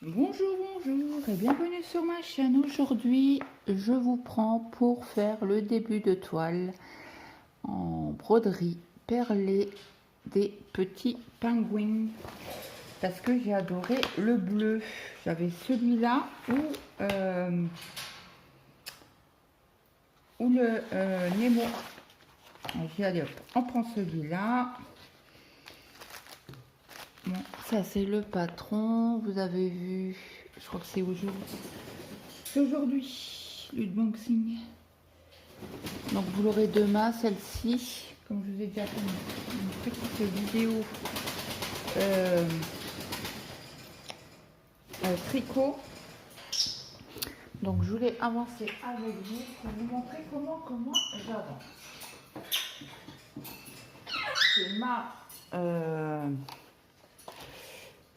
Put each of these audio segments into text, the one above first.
Bonjour, bonjour et bienvenue sur ma chaîne. Aujourd'hui, je vous prends pour faire le début de toile en broderie perlée des petits pingouins parce que j'ai adoré le bleu. J'avais celui-là ou le Nemo. J'ai dit allez hop, on prend celui-là. Bon, ça c'est le patron, vous avez vu, je crois que c'est aujourd'hui. C'est aujourd'hui, l'unboxing. Donc vous l'aurez demain, celle-ci. Comme je vous ai déjà fait une petite vidéo tricot. Donc je voulais avancer avec vous pour vous montrer comment j'avance.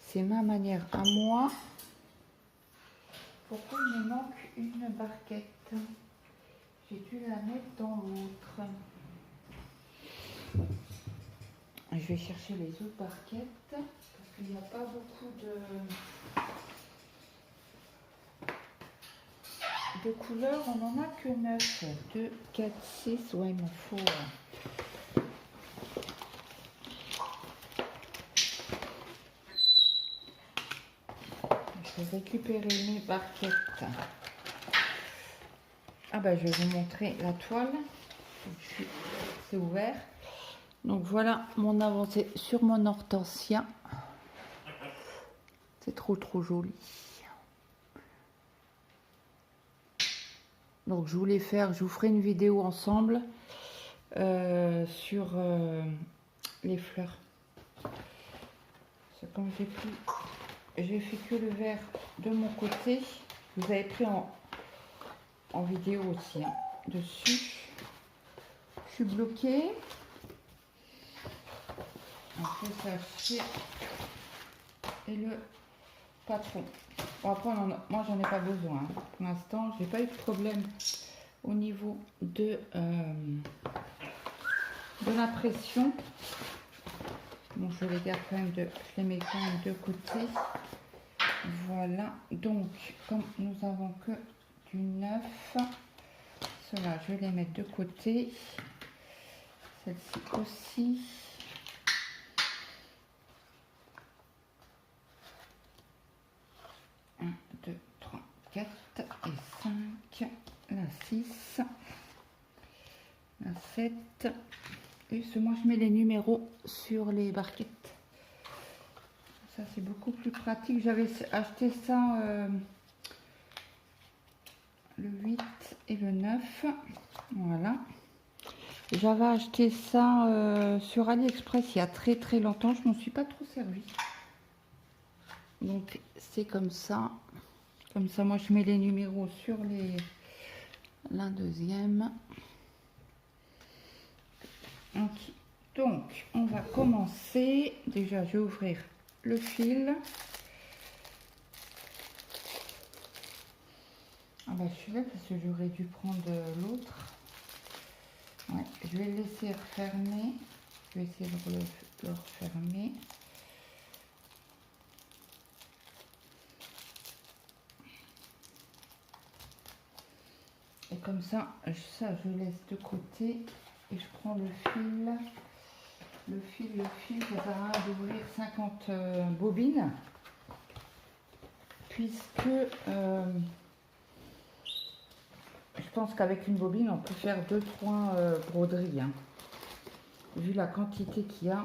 C'est ma manière à moi. Pourquoi il me manque une barquette? J'ai dû la mettre dans l'autre. Je vais chercher les autres barquettes parce qu'il n'y a pas beaucoup de couleurs. On n'en a que 9. 2, 4, 6. Ouais, il m'en faut. Je vais récupérer mes barquettes. Ah bah je vais vous montrer la toile. C'est ouvert. Donc voilà mon avancée sur mon hortensia. C'est trop joli. Donc je voulais faire, je vous ferai une vidéo ensemble sur les fleurs. C'est comme j'ai fait que le vert de mon côté. Vous avez pris en vidéo aussi hein, dessus. Je suis bloquée. Après ça et le patron. Bon, après moi j'en ai pas besoin. Hein. Pour l'instant j'ai pas eu de problème au niveau de la pression. Bon, je les garde quand même je les mets quand même de côté. Voilà, donc comme nous avons que du neuf, cela je vais les mettre de côté. Celle-ci aussi. Un, 2, 3, 4 et 5. La 6. La 7. Et moi je mets les numéros sur les barquettes. Ça c'est beaucoup plus pratique. J'avais acheté ça le 8 et le 9. Voilà. J'avais acheté ça sur AliExpress il y a très longtemps. Je m'en suis pas trop servi. Donc c'est comme ça. Comme ça moi je mets les numéros sur la deuxième. Okay. Donc on va commencer. Déjà je vais ouvrir le fil. Ah bah je suis là parce que j'aurais dû prendre l'autre. Ouais, je vais le laisser refermer. Je vais essayer de le refermer. Et comme ça je laisse de côté et je prends le fil. Le fil, ça sert à rien d'ouvrir 50 bobines. Puisque je pense qu'avec une bobine, on peut faire 2-3 broderies. Hein. Vu la quantité qu'il y a,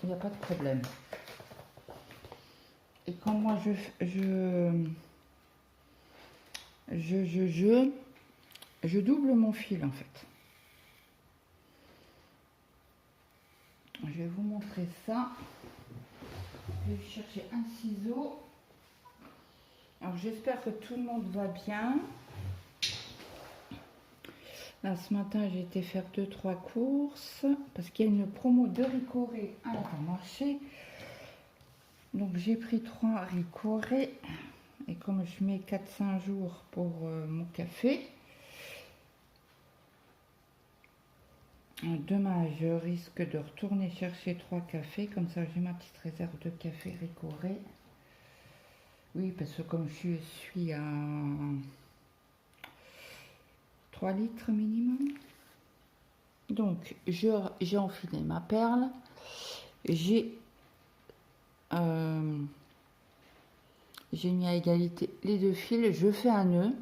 il n'y a pas de problème. Et quand moi je double mon fil en fait. Je vais vous montrer ça. Je vais chercher un ciseau. Alors j'espère que tout le monde va bien. Là ce matin j'ai été faire 2-3 courses parce qu'il y a une promo de Ricoré à l'intermarché. Donc j'ai pris 3 Ricoré et comme je mets 4-5 jours pour mon café, Demain, je risque de retourner chercher 3 cafés. Comme ça, j'ai ma petite réserve de café Ricoré. Oui, parce que comme je suis à 3 litres minimum. Donc, j'ai enfilé ma perle. J'ai mis à égalité les 2 fils. Je fais un nœud.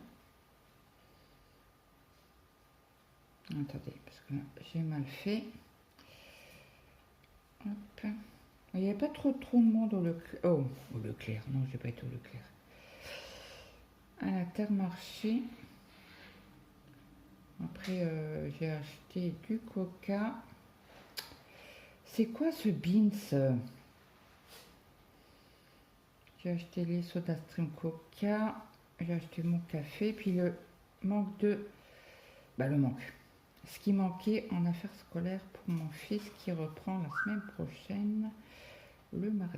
Attendez, parce que j'ai mal fait. Hop. Il n'y a pas trop de monde au Leclerc. Oh, au Leclerc. Non, j'ai pas été au Leclerc. À l'Intermarché. Après, j'ai acheté du coca. C'est quoi ce Beans? J'ai acheté les soda stream coca. J'ai acheté mon café. Puis le manque de... le manque. Ce qui manquait en affaires scolaires pour mon fils qui reprend la semaine prochaine, le mardi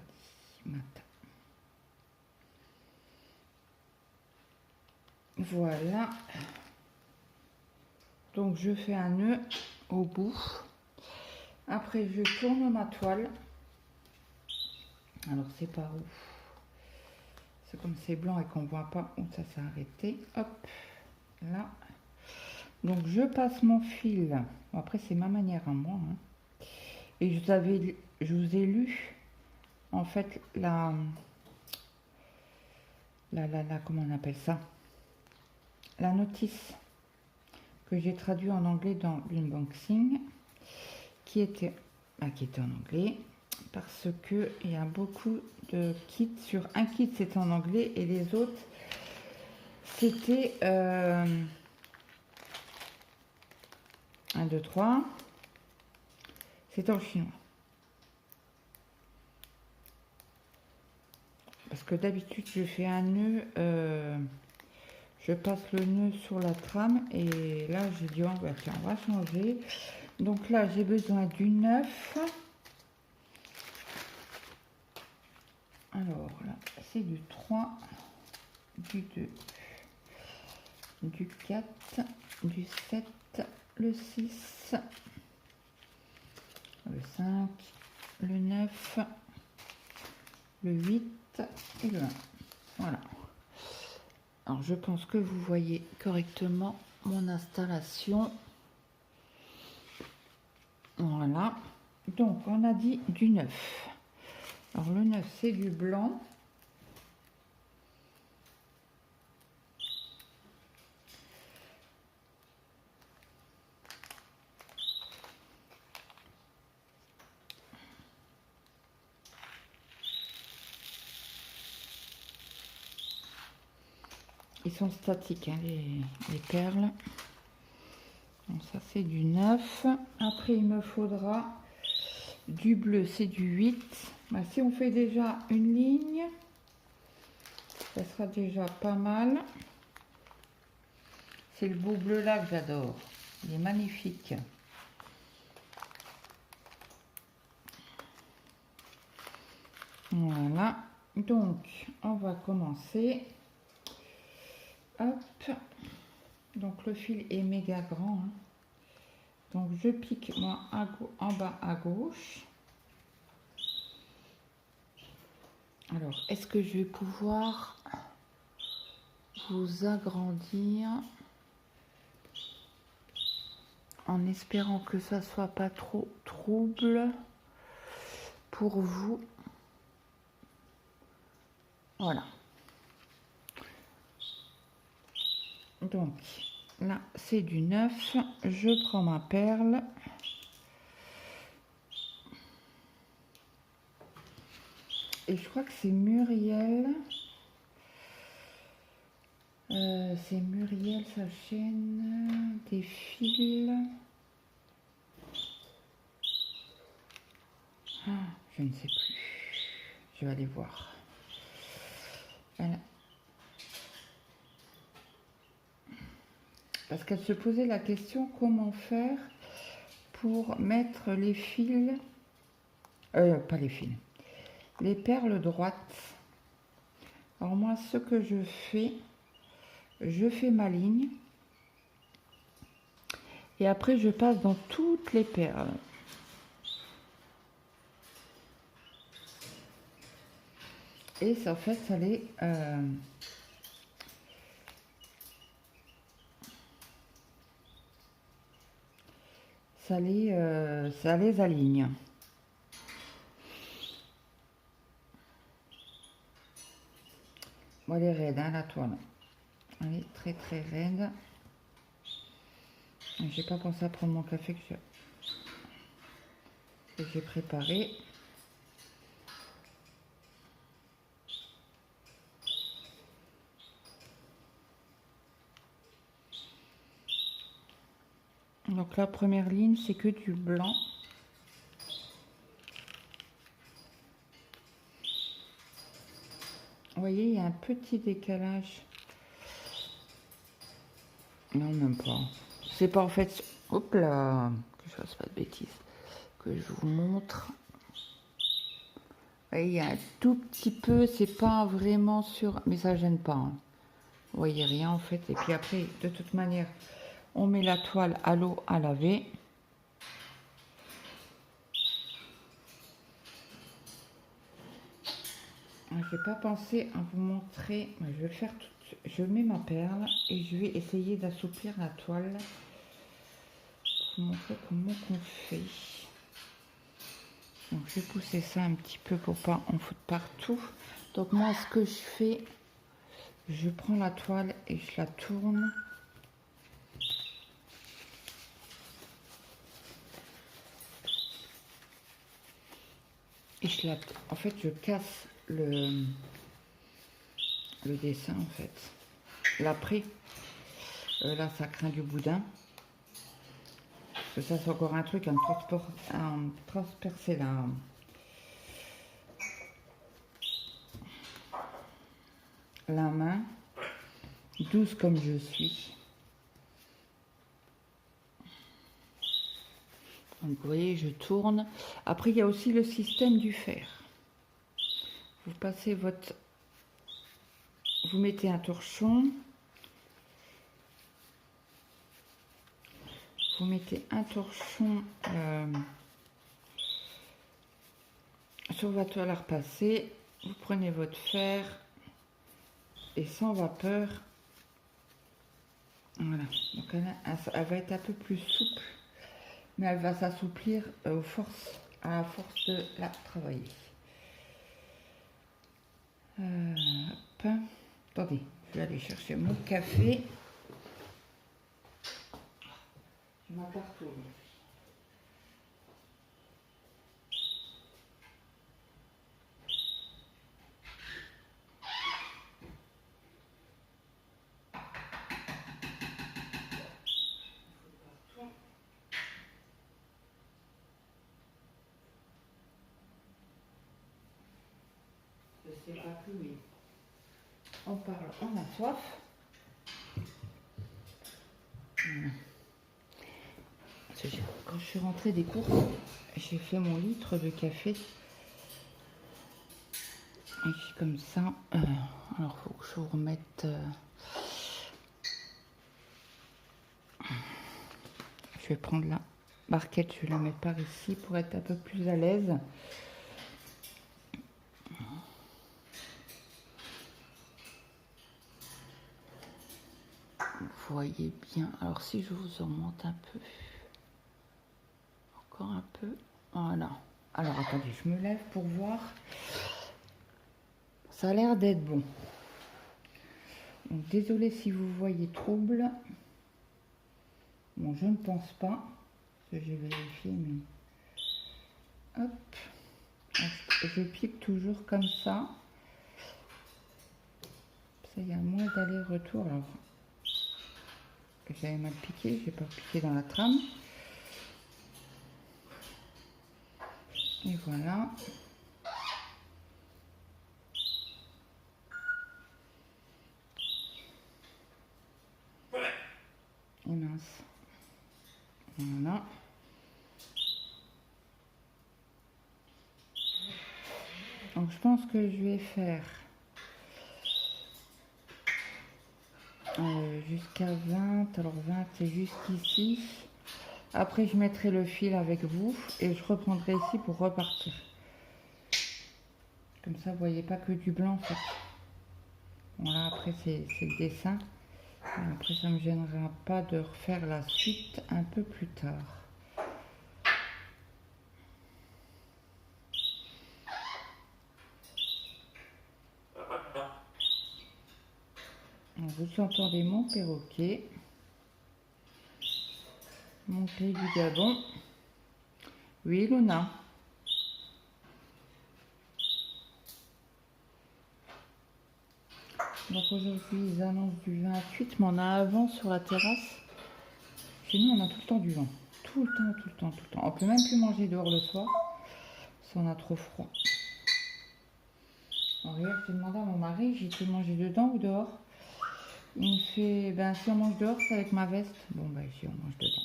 matin. Voilà. Donc je fais un nœud au bout. Après je tourne ma toile. Alors c'est par où? C'est comme c'est blanc et qu'on voit pas où ça s'est arrêté. Hop, là. Donc je passe mon fil. Bon, après c'est ma manière à moi. Hein. Et je vous ai lu en fait comment on appelle ça? La notice que j'ai traduit en anglais dans l'unboxing qui était en anglais parce que il y a beaucoup de kits. Sur un kit c'était en anglais et les autres c'était 1, 2, 3 c'était en chinois parce que d'habitude je fais un nœud, je passe le nœud sur la trame et là j'ai dit tiens, on va changer. Donc là j'ai besoin du 9. Alors là c'est du 3, du 2, du 4, du 7, le 6, le 5, le 9, le 8 et le 1. Voilà. Alors je pense que vous voyez correctement mon installation. Voilà. Donc on a dit du 9. Alors le 9 c'est du blanc. Ils sont statiques, hein, les perles. Donc ça c'est du 9. Après il me faudra du bleu, c'est du 8. Si on fait déjà une ligne, ça sera déjà pas mal. C'est le beau bleu là que j'adore. Il est magnifique. Voilà. Donc on va commencer. Hop. Donc le fil est méga grand. Hein. Donc je pique moi en bas à gauche. Alors est-ce que je vais pouvoir vous agrandir en espérant que ça soit pas trop trouble pour vous? Voilà. Donc là c'est du 9. Je prends ma perle. Et je crois que c'est Muriel. C'est Muriel, sa chaîne des fils. Ah, je ne sais plus. Je vais aller voir. Voilà. Parce qu'elle se posait la question comment faire pour mettre les fils, pas les fils, les perles droites. Alors moi, ce que je fais ma ligne Et après, je passe dans toutes les perles. Et ça, en fait, ça les aligne. Bon, elle est raide, hein, la toile. Elle est très très raide. J'ai pas pensé à prendre mon café que j'ai préparé. Donc la première ligne, c'est que du blanc. Vous voyez, il y a un petit décalage. Non, même pas. C'est pas en fait... Hop là, que je fasse pas de bêtises. Que je vous montre. Vous voyez, il y a un tout petit peu, c'est pas vraiment sur... Mais ça gêne pas. Hein. Vous voyez rien en fait. Et puis après, de toute manière, on met la toile à l'eau à laver. Je n'ai pas pensé à vous montrer. Je vais le faire tout de suite. Je mets ma perle et je vais essayer d'assouplir la toile. Pour vous montrer comment on fait. Donc je vais pousser ça un petit peu pour pas en foutre partout. Donc moi ce que je fais, je prends la toile et je la tourne. Et en fait je casse le dessin en fait. L'après, là ça craint du boudin. Parce que ça c'est encore un truc à transpercer la main, douce comme je suis. Donc vous voyez, je tourne. Après, il y a aussi le système du fer. Vous passez vous mettez un torchon. Vous mettez un torchon sur votre toile à repasser. Vous prenez votre fer et sans vapeur. Voilà. Donc elle va être un peu plus souple. Mais elle va s'assouplir à la force de la travailler. Hop. Attendez, je vais aller chercher mon café. Je m'aperçois. Je sais pas plus, mais on parle, on a soif. Voilà. Quand je suis rentrée des courses, j'ai fait mon litre de café. Et puis comme ça, alors faut que je vous remette. Je vais prendre la barquette, je vais la mettre par ici pour être un peu plus à l'aise. Vous voyez bien. Alors si je vous en monte un peu, encore un peu, voilà. Alors attendez, je me lève pour voir. Ça a l'air d'être bon. Donc désolé si vous voyez trouble. Bon, je ne pense pas que j'ai vérifié, mais hop, je pique toujours comme ça. Ça, il y a moins d'aller-retour. Alors, j'avais mal piqué, j'ai pas piqué dans la trame. Et voilà. Et mince. Voilà. Donc je pense que je vais faire jusqu'à 20. Alors 20 c'est jusqu'ici. Après, je mettrai le fil avec vous et je reprendrai ici pour repartir. Comme ça, vous voyez pas que du blanc en fait. Voilà, après c'est le dessin. Et après, ça ne me gênera pas de refaire la suite un peu plus tard. Vous entendez mon perroquet, mon gris du Gabon. Oui, Luna. Donc aujourd'hui, ils annoncent du 28, mais on a avant sur la terrasse. Chez nous, on a tout le temps du vent. Tout le temps, tout le temps, tout le temps. On peut même plus manger dehors le soir, si on a trop froid. Alors hier, j'ai demandé à mon mari, j'ai été manger dedans ou dehors. Il me fait, ben si on mange dehors, c'est avec ma veste. Bon, ben si on mange dedans.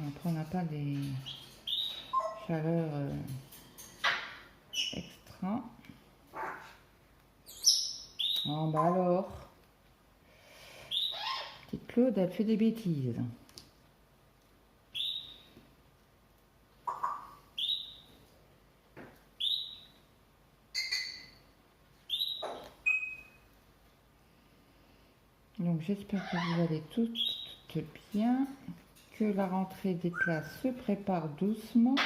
Après, on n'a pas des chaleurs extra. Oh, bah alors, petite Claude, elle fait des bêtises. Donc j'espère que vous allez toutes bien, que la rentrée des classes se prépare doucement.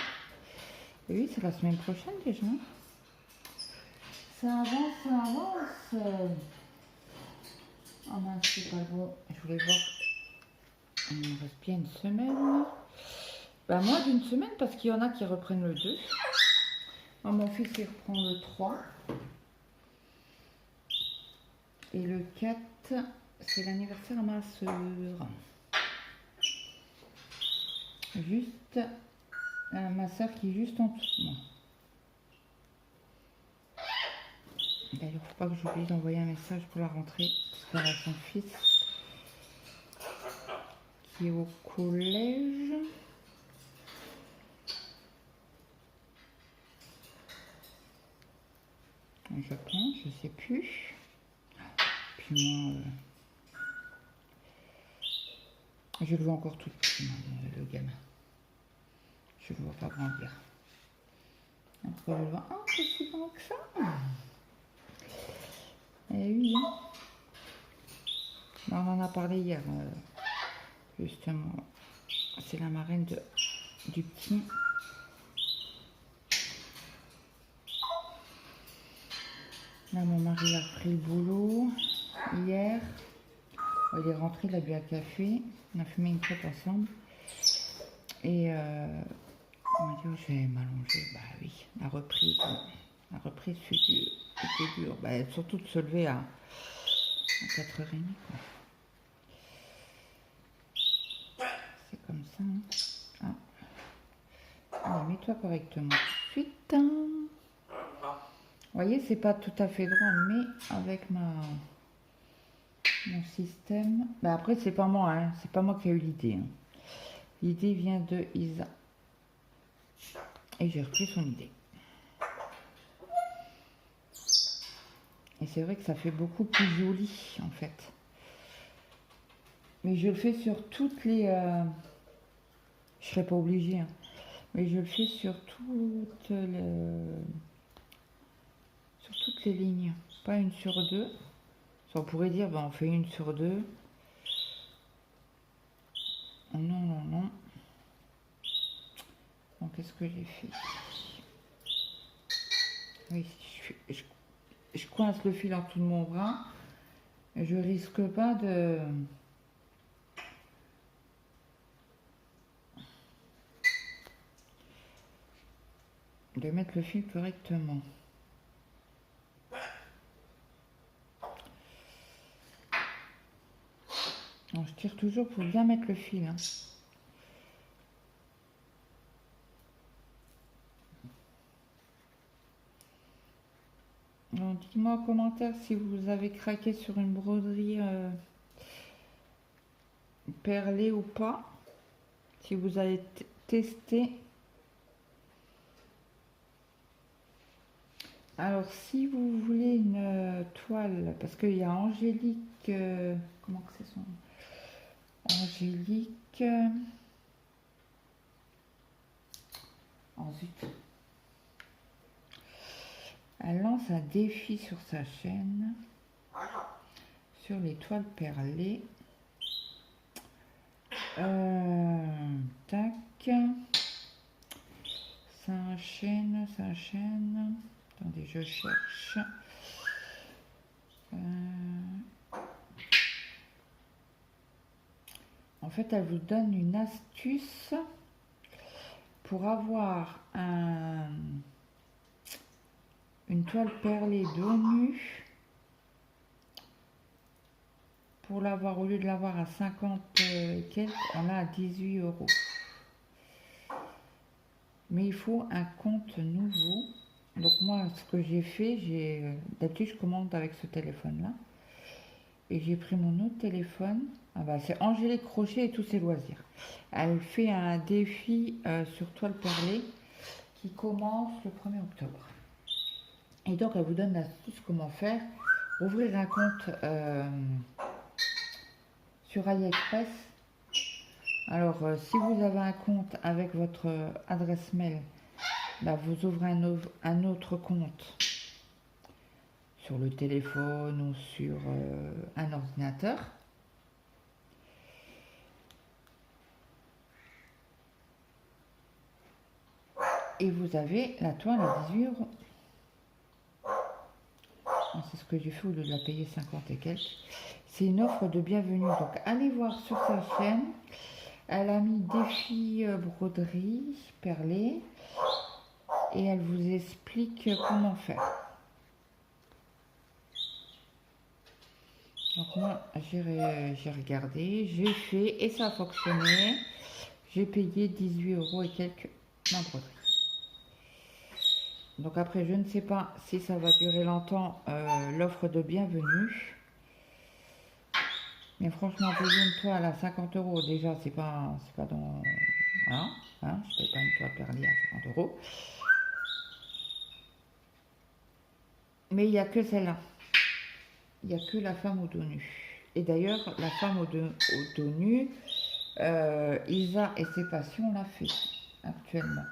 Et oui, c'est la semaine prochaine déjà. Ça avance, ça avance. Oh mince, c'est pas bon. Je voulais voir. Il me reste bien une semaine. Bah moins d'une semaine parce qu'il y en a qui reprennent le 2. Moi, mon fils il reprend le 3. Et le 4, c'est l'anniversaire à ma soeur. Juste ma soeur qui est juste en dessous de moi. D'ailleurs, faut pas que j'oublie d'envoyer un message pour la rentrée parce qu'elle a son fils qui est au collège. Je pense, je sais plus. Puis moi, je le vois encore tout petit, le gamin. Je ne le vois pas grandir. Après, je le vois un peu si grand que ça. Et oui. On en a parlé hier, justement. C'est la marraine du petit. Là, mon mari a repris le boulot hier. Il est rentré, il a bu un café. On a fumé une clope ensemble. Et on m'a dit, oh, j'ai m'allonger. Bah oui, la reprise c'était dur. Bah, surtout de se lever à 4h30. C'est comme ça. Hein. Ah. Allez, mets-toi correctement tout de suite. Vous voyez, c'est pas tout à fait droit, mais avec mon système. Bah après, c'est pas moi, hein. C'est pas moi qui ai eu l'idée. Hein. L'idée vient de Isa. Et j'ai repris son idée. Et c'est vrai que ça fait beaucoup plus joli, en fait. Mais je le fais sur toutes les... Je serais pas obligée, hein. Mais je le fais sur toutes les lignes. Pas une sur deux. Ça, on pourrait dire, ben, on fait une sur deux. Non, non, non. Donc, qu'est-ce que j'ai fait? Oui, je coince le fil en dessous de mon bras. Je risque pas de mettre le fil correctement. Non, je tire toujours pour bien mettre le fil. Hein. Dites-moi en commentaire si vous avez craqué sur une broderie perlée ou pas. Si vous avez testé. Alors, si vous voulez une toile, parce qu'il y a Angélique, comment que c'est son nom? Angélique, oh zut, elle lance un défi sur sa chaîne, sur les toiles perlées. Tac, ça enchaîne, ça enchaîne. Attendez, je cherche. En fait, elle vous donne une astuce pour avoir une toile perlée dos nu. Pour l'avoir, au lieu de l'avoir à 50 et quelques, on l'a à 18 €. Mais il faut un compte nouveau. Donc moi, ce que j'ai fait, d'habitude je commande avec ce téléphone-là. Et j'ai pris mon autre téléphone. Ah bah, c'est Angélique Crochet et tous ses loisirs. Elle fait un défi sur toile perlée qui commence le 1er octobre. Et donc elle vous donne l'astuce comment faire. Ouvrir un compte sur AliExpress. Alors si vous avez un compte avec votre adresse mail, bah, vous ouvrez un autre compte sur le téléphone ou sur un ordinateur. Et vous avez la toile à 18 €. C'est ce que j'ai fait au lieu de la payer 50 et quelques. C'est une offre de bienvenue. Donc allez voir sur sa chaîne. Elle a mis défi broderie perlée. Et elle vous explique comment faire. Donc moi j'ai regardé, j'ai fait et ça a fonctionné. J'ai payé 18 € et quelques ma broderie. Donc après, je ne sais pas si ça va durer longtemps, l'offre de bienvenue. Mais franchement, payer une toile à 50 €, déjà, c'est pas dans... Voilà, hein, je ne paye pas une toile perlée à 50 €. Mais il n'y a que celle-là. Il n'y a que la femme au dos nu. Et d'ailleurs, la femme au dos nu, Isa et ses passions l'a fait actuellement.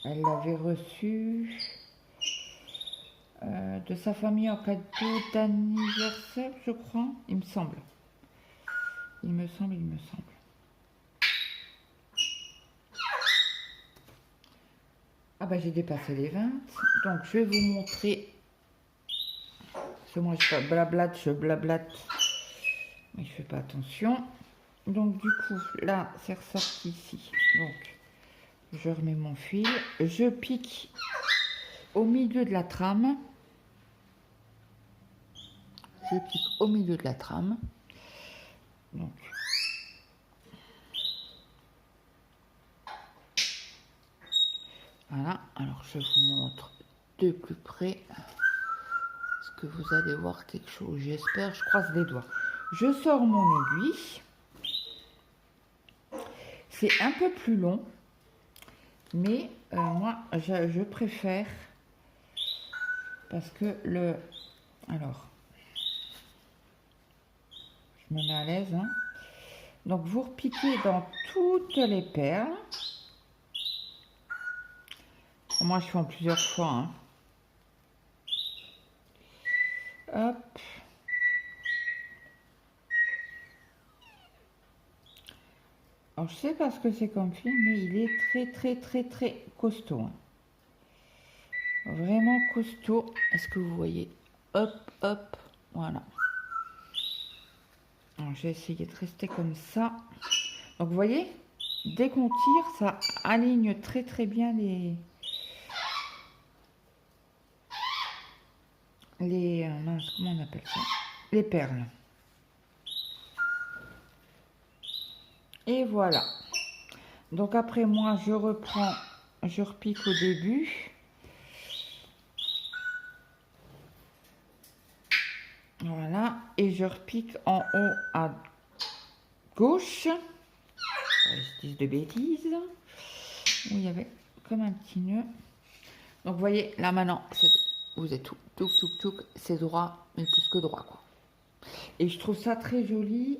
Elle l'avait reçu de sa famille en cadeau d'anniversaire, je crois. Il me semble. Il me semble. Ah bah j'ai dépassé les 20. Donc je vais vous montrer. Parce que moi je blablate. Mais je fais pas attention. Donc du coup, là c'est ressorti ici. Donc je remets mon fil. Je pique au milieu de la trame. Je pique au milieu de la trame. Donc voilà, alors je vous montre de plus près. Est-ce que vous allez voir quelque chose? J'espère, je croise les doigts. Je sors mon aiguille. C'est un peu plus long, mais moi je préfère parce que alors, je me mets à l'aise. Hein. Donc vous repiquez dans toutes les perles. Moi, je fais en plusieurs fois. Hein. Hop. Alors, je sais pas ce que c'est comme fil, mais il est très costaud. Hein. Vraiment costaud. Est-ce que vous voyez? Hop, hop. Voilà. Alors, j'ai essayé de rester comme ça. Donc, vous voyez? Dès qu'on tire, ça aligne très bien mince, comment on appelle ça? Les perles. Et voilà. Donc après moi, je reprends, je repique au début. Voilà. Et je repique en haut à gauche. Je dis de bêtises. où il y avait comme un petit nœud. Donc vous voyez, là maintenant, vous êtes tout, c'est droit, mais plus que droit, quoi. Et je trouve ça très joli.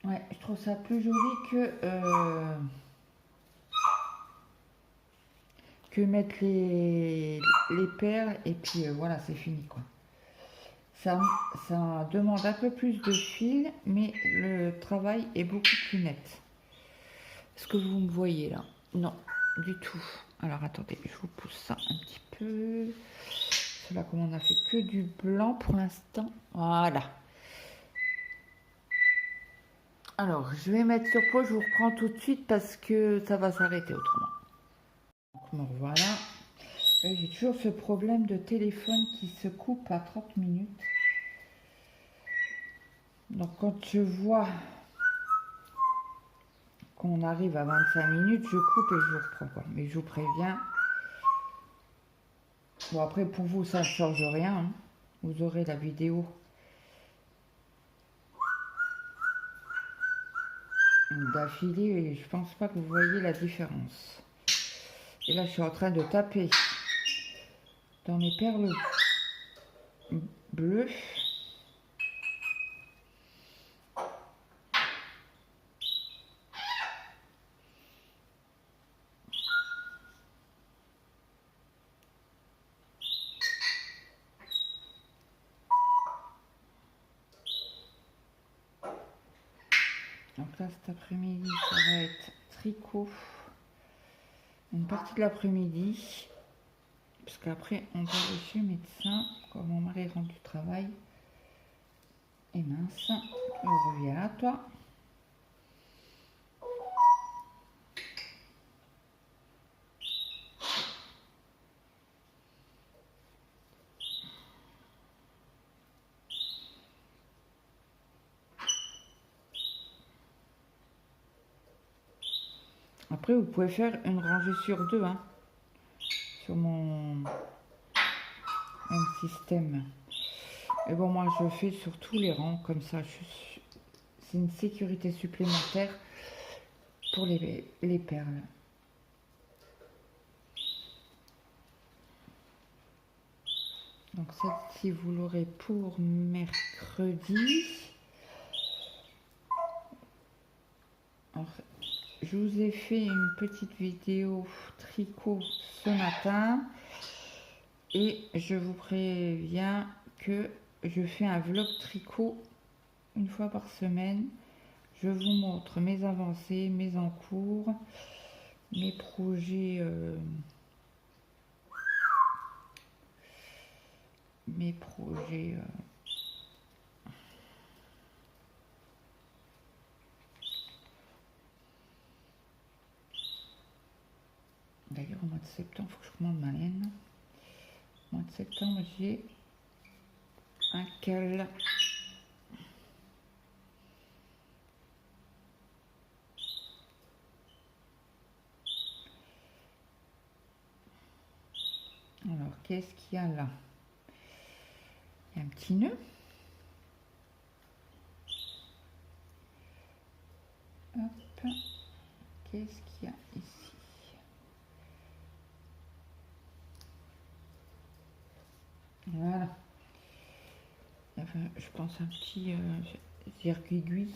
Ouais, je trouve ça plus joli que mettre les perles et puis voilà, c'est fini, quoi. Ça demande un peu plus de fil, mais le travail est beaucoup plus net. Est-ce que vous me voyez là? Non, du tout. Alors attendez, je vous pousse ça un petit peu. Cela, comme on n'a fait que du blanc pour l'instant. Voilà. Alors, je vais mettre sur pause, je vous reprends tout de suite parce que ça va s'arrêter autrement. Donc, me revoilà. J'ai toujours ce problème de téléphone qui se coupe à 30 minutes. Donc, quand je vois qu'on arrive à 25 minutes, je coupe et je vous reprends pas. Mais je vous préviens. Bon, après, pour vous, ça ne change rien. Hein. Vous aurez la vidéo d'affilée et je pense pas que vous voyez la différence. Et là, je suis en train de taper dans mes perles bleues. Donc là, cet après-midi, ça va être tricot. Une partie de l'après-midi. Parce qu'après, on va aller chez le médecin. Quand mon mari rentre du travail. Et mince, on revient à toi. Après, vous pouvez faire une rangée sur deux, hein, sur mon même système. Et bon, moi, je fais sur tous les rangs, comme ça, c'est une sécurité supplémentaire pour les perles. Donc, celle-ci, vous l'aurez pour mercredi. Alors, je vous ai fait une petite vidéo tricot ce matin et je vous préviens que je fais un vlog tricot une fois par semaine. Je vous montre mes avancées, mes encours, mes projets, D'ailleurs, au mois de septembre, il faut que je commande ma laine. Au mois de septembre, j'ai un cal. Alors, qu'est-ce qu'il y a là? Il y a un petit nœud. Hop. Qu'est-ce qu'il y a ici? Voilà. Enfin, je pense un petit zircuit-aiguille.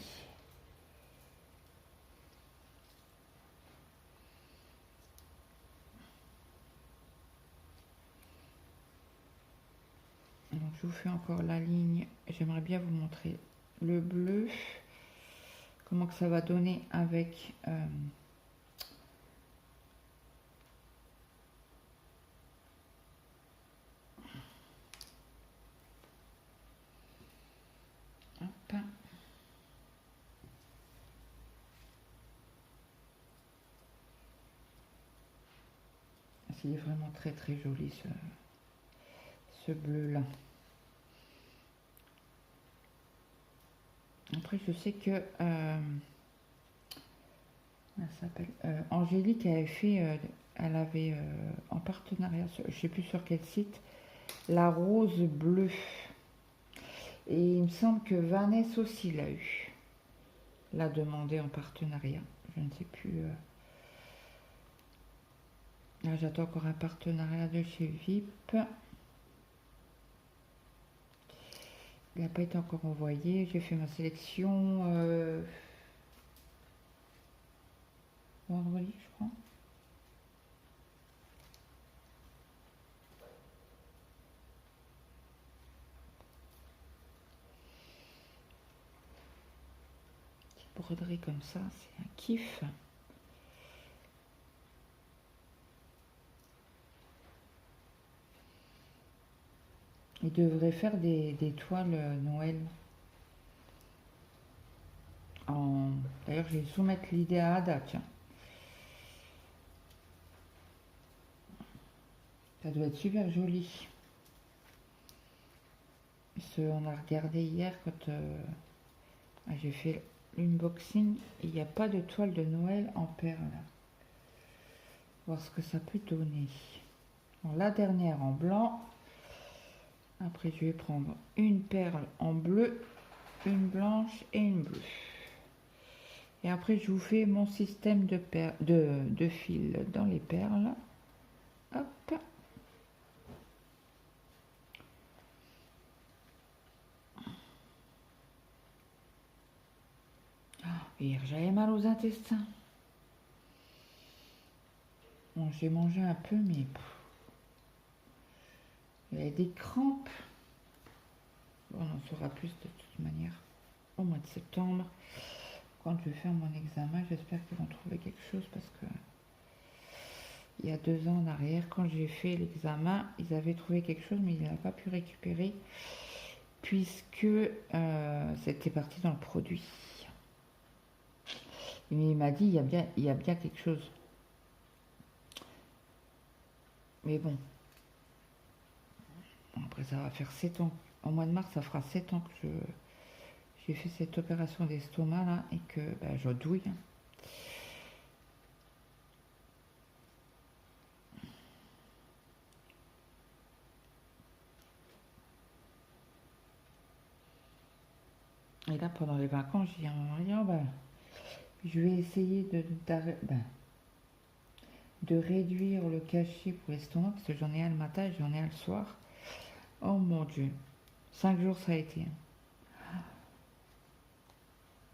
Donc, je vous fais encore la ligne. J'aimerais bien vous montrer le bleu. Comment que ça va donner avec... hop. C'est vraiment très très joli ce bleu là. Après je sais que elle s'appelle Angélique, elle avait en partenariat, je sais plus sur quel site, la rose bleue. Et il me semble que Vanessa aussi l'a eu. l'a demandé en partenariat. Je ne sais plus. Là, j'attends encore un partenariat de chez VIP. Il n'a pas été encore envoyé. J'ai fait ma sélection vendredi, je crois. Petite broderie comme ça, c'est un kiff. Il devrait faire des toiles Noël. D'ailleurs, je vais soumettre l'idée à Ada, tiens. Ça doit être super joli. On a regardé hier quand j'ai fait l'unboxing. Il n'y a pas de toile de Noël en perles. Voir ce que ça peut donner. Alors, la dernière en blanc. Après, je vais prendre une perle en bleu, une blanche et une bleue. Et après, je vous fais mon système de fil dans les perles. Hop. Hier, j'avais mal aux intestins. Bon, j'ai mangé un peu, mais il y avait des crampes. Bon, on en saura plus de toute manière au mois de septembre. Quand je vais faire mon examen, j'espère qu'ils vont trouver quelque chose parce que il y a 2 ans en arrière, quand j'ai fait l'examen, ils avaient trouvé quelque chose, mais ils n'avaient pas pu récupérer puisque c'était parti dans le produit. Mais il m'a dit, il y a bien quelque chose. Mais bon. Après, ça va faire 7 ans. Au mois de mars, ça fera 7 ans que j'ai fait cette opération d'estomac là et que je douille. Et là, pendant les vacances, j'ai dit à mon mari, je vais essayer de réduire le cachet pour l'estomac parce que j'en ai un le matin et j'en ai un le soir. Oh mon Dieu, 5 jours ça a été.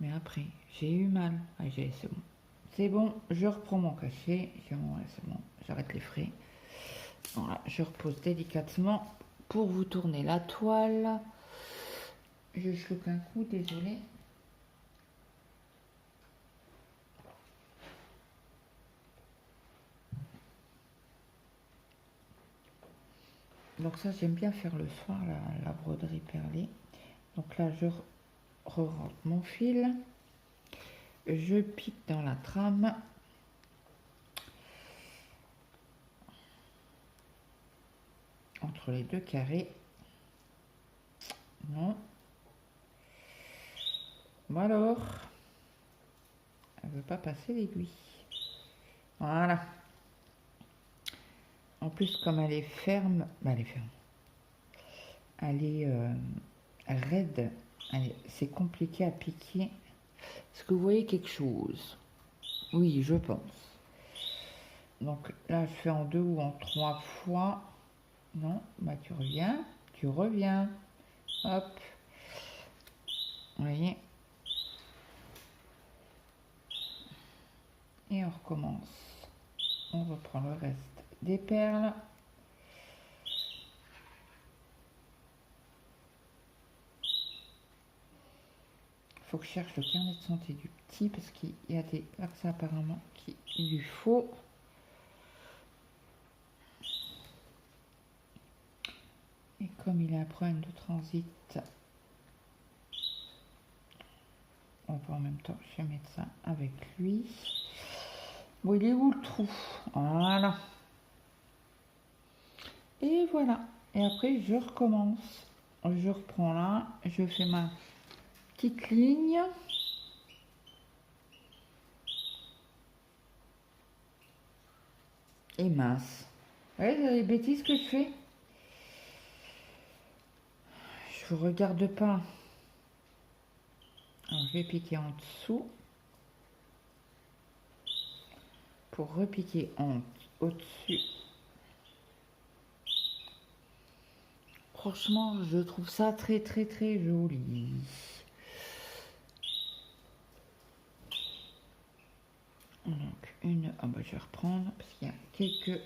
Mais après, j'ai eu mal. C'est bon. C'est bon, je reprends mon cachet. C'est bon, j'arrête les frais. Voilà, je repose délicatement pour vous tourner la toile. Je choque un coup, désolé. Donc ça, j'aime bien faire le soir, la broderie perlée. Donc là, je re-rentre mon fil. Je pique dans la trame. Entre les 2 carrés. Non. Bon alors. Elle ne veut pas passer l'aiguille. Voilà. En plus, comme elle est ferme, elle est ferme. Elle est raide. C'est compliqué à piquer. Est-ce que vous voyez quelque chose? Oui, je pense. Donc là, je fais en 2 ou en 3 fois. Non, tu reviens. Tu reviens. Hop. Vous voyez? Et on recommence. On reprend le reste des perles. Il faut que je cherche le carnet de santé du petit parce qu'il y a des vaccins apparemment qu'il lui faut. Et comme il a un problème de transit, on va en même temps chez le médecin avec lui. Bon, il est où le trou? Voilà. Et voilà. Et après, je recommence. Je reprends là. Je fais ma petite ligne. Et mince. Vous voyez les bêtises que je fais? Je vous regarde pas. Alors, je vais piquer en dessous. pour repiquer au-dessus. Franchement, je trouve ça très très très joli. Donc une, ah bah je vais reprendre parce qu'il y a quelques.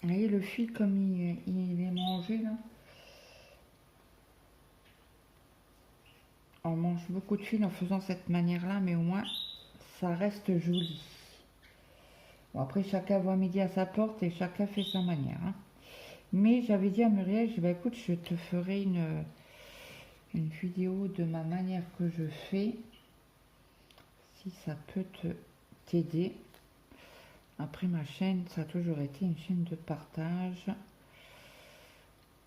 Vous voyez le fil comme il est mangé là. On mange beaucoup de fil en faisant cette manière-là, mais au moins ça reste joli. Bon, après chacun voit midi à sa porte et chacun fait sa manière. Hein. Mais j'avais dit à Muriel, je dis, bah, écoute, je te ferai une vidéo de ma manière que je fais, si ça peut t'aider. Après ma chaîne, ça a toujours été une chaîne de partage.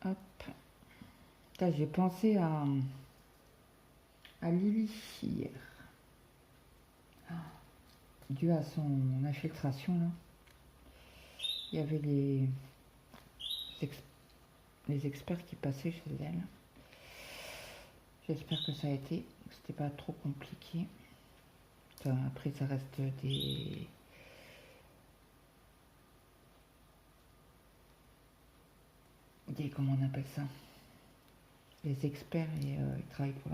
Hop. J'ai pensé à Lily hier. Dû à son infiltration, là. Il y avait les experts qui passaient chez elle. J'espère que ça a été, c'était pas trop compliqué. Après, ça reste comment on appelle ça, les experts, et ils travaillent pour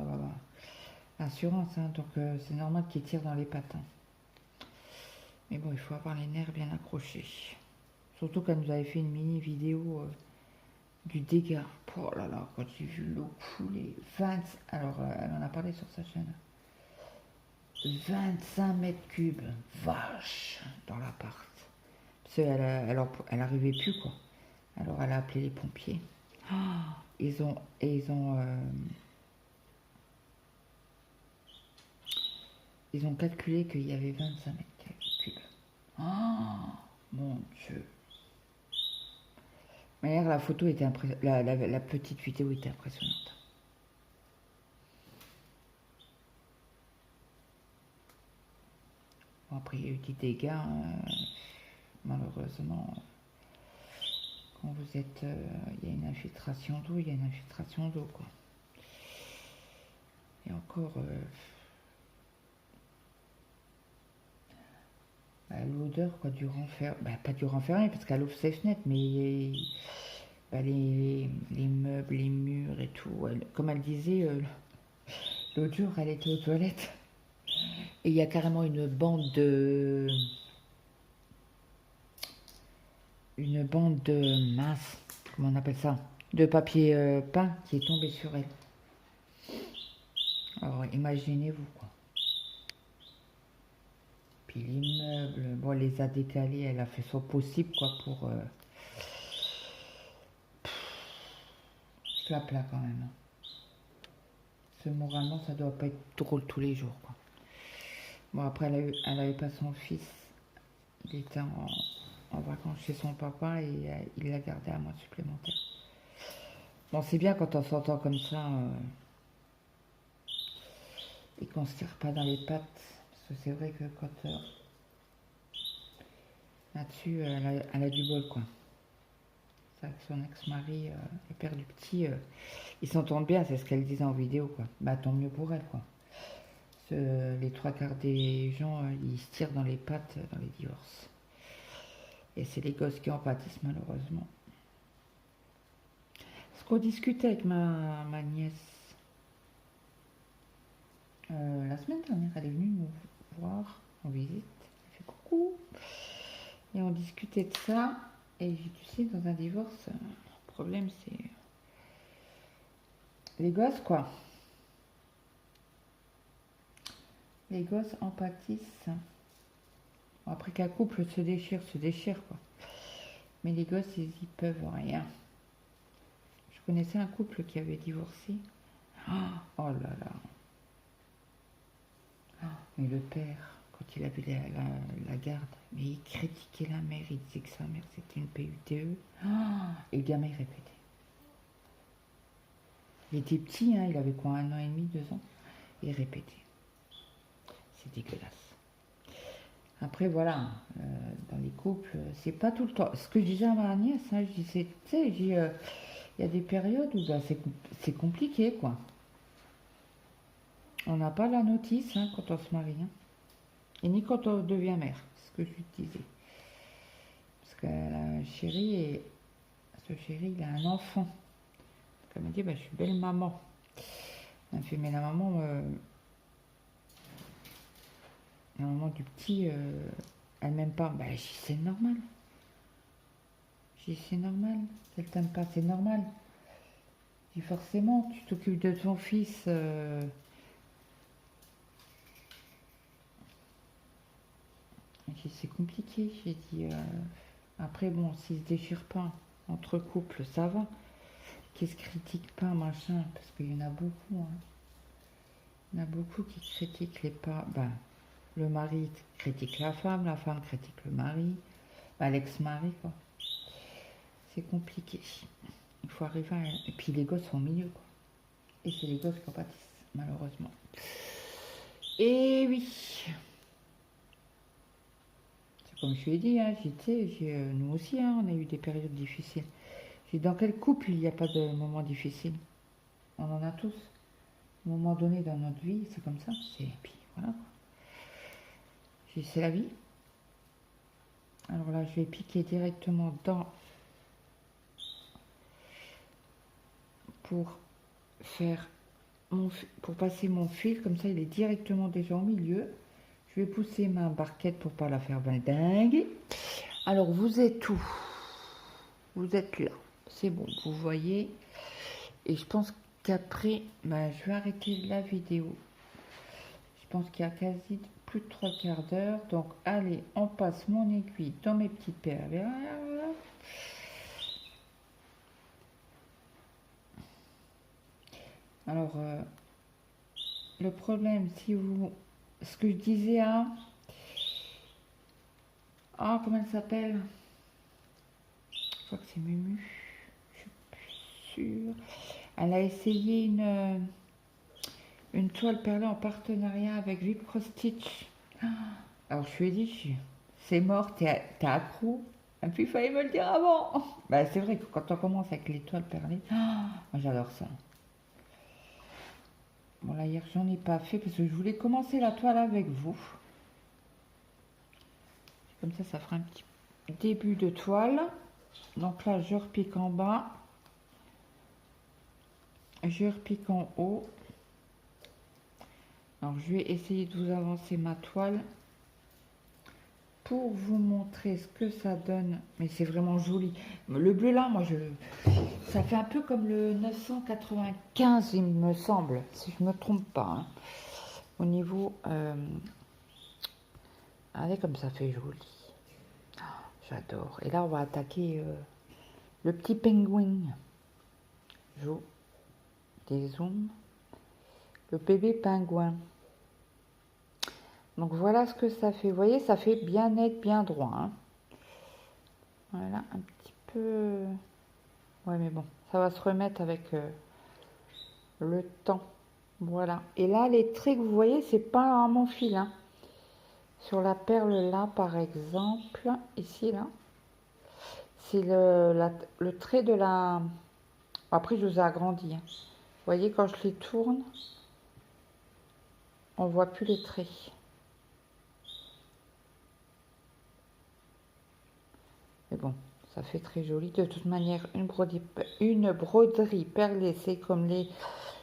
l'assurance, hein, donc c'est normal qu'ils tirent dans les pattes. Hein. Mais bon, il faut avoir les nerfs bien accrochés. Surtout quand nous avait fait une mini vidéo du dégât. Oh là là, quand j'ai vu l'eau couler, alors elle en a parlé sur sa chaîne. 25 mètres cubes, vache, dans l'appart. Parce qu'elle arrivait plus, quoi. Alors elle a appelé les pompiers. Oh, ils ont calculé qu'il y avait 25 mètres cubes. Oh, mon Dieu. Mais la photo était impressionnante. La petite vidéo était impressionnante. Bon, après, il y a eu des dégâts. Malheureusement, quand vous êtes... il y a une infiltration d'eau, quoi. Et encore... l'odeur, quoi, du renfermé. Pas du renfermé, parce qu'elle ouvre ses fenêtres, mais les meubles, les murs et tout. Comme elle disait, l'autre jour, elle était aux toilettes. Et il y a carrément une bande de mince, comment on appelle ça, de papier peint qui est tombé sur elle. Alors imaginez-vous, quoi. Puis les meubles, bon, elle les a décalés, elle a fait son possible, quoi, pour plat quand même. Ce moralement, ça doit pas être drôle tous les jours, quoi. Bon, après, elle avait pas son fils, il était en vacances chez son papa et il l'a gardé à mois supplémentaire. Bon, c'est bien quand on s'entend comme ça et qu'on se tire pas dans les pattes, parce que c'est vrai que quand là-dessus, elle a du bol, quoi. C'est vrai que son ex-mari, le père du petit, ils s'entendent bien, c'est ce qu'elle disait en vidéo, quoi. Bah tant mieux pour elle, quoi. Les trois quarts des gens, ils se tirent dans les pattes dans les divorces. Et c'est les gosses qui en pâtissent, malheureusement. Ce qu'on discutait avec ma nièce la semaine dernière, elle est venue nous voir en visite. Elle fait coucou. Et on discutait de ça. Et tu sais, dans un divorce, le problème c'est les gosses, quoi. Les gosses en pâtissent. Bon, après qu'un couple se déchire, quoi. Mais les gosses, ils y peuvent rien. Je connaissais un couple qui avait divorcé. Oh là là. Mais le père, quand il avait la garde, mais il critiquait la mère, il disait que sa mère c'était une PUTE. Et le gamin il répétait. Il était petit, hein, il avait quoi, 1 an et demi, 2 ans. Il répétait. C'est dégueulasse. Après voilà, dans les couples, c'est pas tout le temps. Ce que je disais à ma nièce, hein, je disais, tu sais, il y a des périodes où ben, c'est compliqué, quoi. On n'a pas la notice hein, quand on se marie. Hein. Et ni quand on devient mère, c'est ce que je lui disais. Parce que la chérie, ce chéri, il a un enfant. Elle m'a dit, bah, je suis belle maman. Elle m'a fait, mais la maman du petit, elle m'aime pas. Bah, je dis, c'est normal. Je dis, c'est normal. Elle t'aime pas, c'est normal. Je dis, forcément, tu t'occupes de ton fils. J'ai dit, c'est compliqué. J'ai dit, après, bon, s'ils se déchirent pas entre couples, ça va. Qu'ils se critiquent pas, machin, parce qu'il y en a beaucoup. Hein. Il y en a beaucoup qui critiquent les pas. Ben, le mari critique la femme critique le mari, ben, l'ex-mari, quoi. C'est compliqué. Il faut arriver à... Et puis les gosses sont au milieu, quoi. Et c'est les gosses qui en pâtissent, malheureusement. Et oui. C'est comme je lui ai dit, hein, nous aussi, hein, on a eu des périodes difficiles. Dans quel couple il n'y a pas de moments difficiles? On en a tous. À un moment donné dans notre vie, c'est comme ça. Et puis voilà. C'est la vie. Alors là, je vais piquer directement dans pour passer mon fil. Comme ça, il est directement déjà au milieu. Je vais pousser ma barquette pour pas la faire dingue. Alors, vous êtes où? Vous êtes là. C'est bon, vous voyez. Et je pense qu'après, ben, je vais arrêter la vidéo. Je pense qu'il y a quasi plus de 3/4 d'heure. Donc, allez, on passe mon aiguille dans mes petites perles. Alors, le problème, si vous... Ce que je disais à... Ah, comment elle s'appelle? Je crois que c'est Mumu. Je suis plus sûre. Elle a essayé une toile perlée en partenariat avec Vip Cross Stitch. Alors je lui ai dit, c'est mort, t'es accro. Et puis il fallait me le dire avant. Bah, c'est vrai que quand on commence avec les toiles perlées, moi j'adore ça. Bon là hier j'en ai pas fait parce que je voulais commencer la toile avec vous. Comme ça fera un petit début de toile. Donc là je repique en bas. Je repique en haut. Alors je vais essayer de vous avancer ma toile pour vous montrer ce que ça donne. Mais c'est vraiment joli. Le bleu là, ça fait un peu comme le 995 il me semble, si je me trompe pas. Hein. Au niveau... Allez, comme ça fait joli. Oh, j'adore. Et là on va attaquer le petit pingouin. Des zooms. Le bébé pingouin. Donc voilà ce que ça fait. Vous voyez, ça fait bien net, bien droit. Hein. Voilà, un petit peu... Ouais, mais bon, ça va se remettre avec le temps. Voilà. Et là, les traits que vous voyez, c'est pas à mon fil. Hein. Sur la perle là, par exemple, ici, là, c'est le trait de la... Après, je vous ai agrandi. Hein. Vous voyez, quand je les tourne, on voit plus les traits. Mais bon, ça fait très joli. De toute manière, une broderie perlée, c'est comme les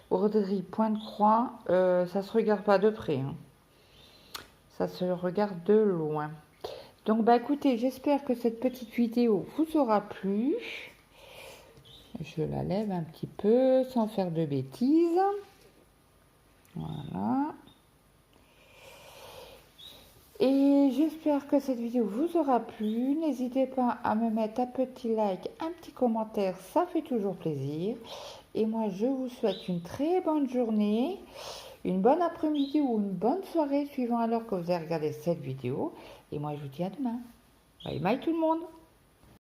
broderies point de croix. Ça se regarde pas de près. Hein. Ça se regarde de loin. Donc, bah écoutez, j'espère que cette petite vidéo vous aura plu. Je la lève un petit peu sans faire de bêtises. Voilà. Et j'espère que cette vidéo vous aura plu. N'hésitez pas à me mettre un petit like, un petit commentaire, ça fait toujours plaisir. Et moi, je vous souhaite une très bonne journée, une bonne après-midi ou une bonne soirée, suivant à l'heure que vous avez regardé cette vidéo. Et moi, je vous dis à demain. Bye bye tout le monde.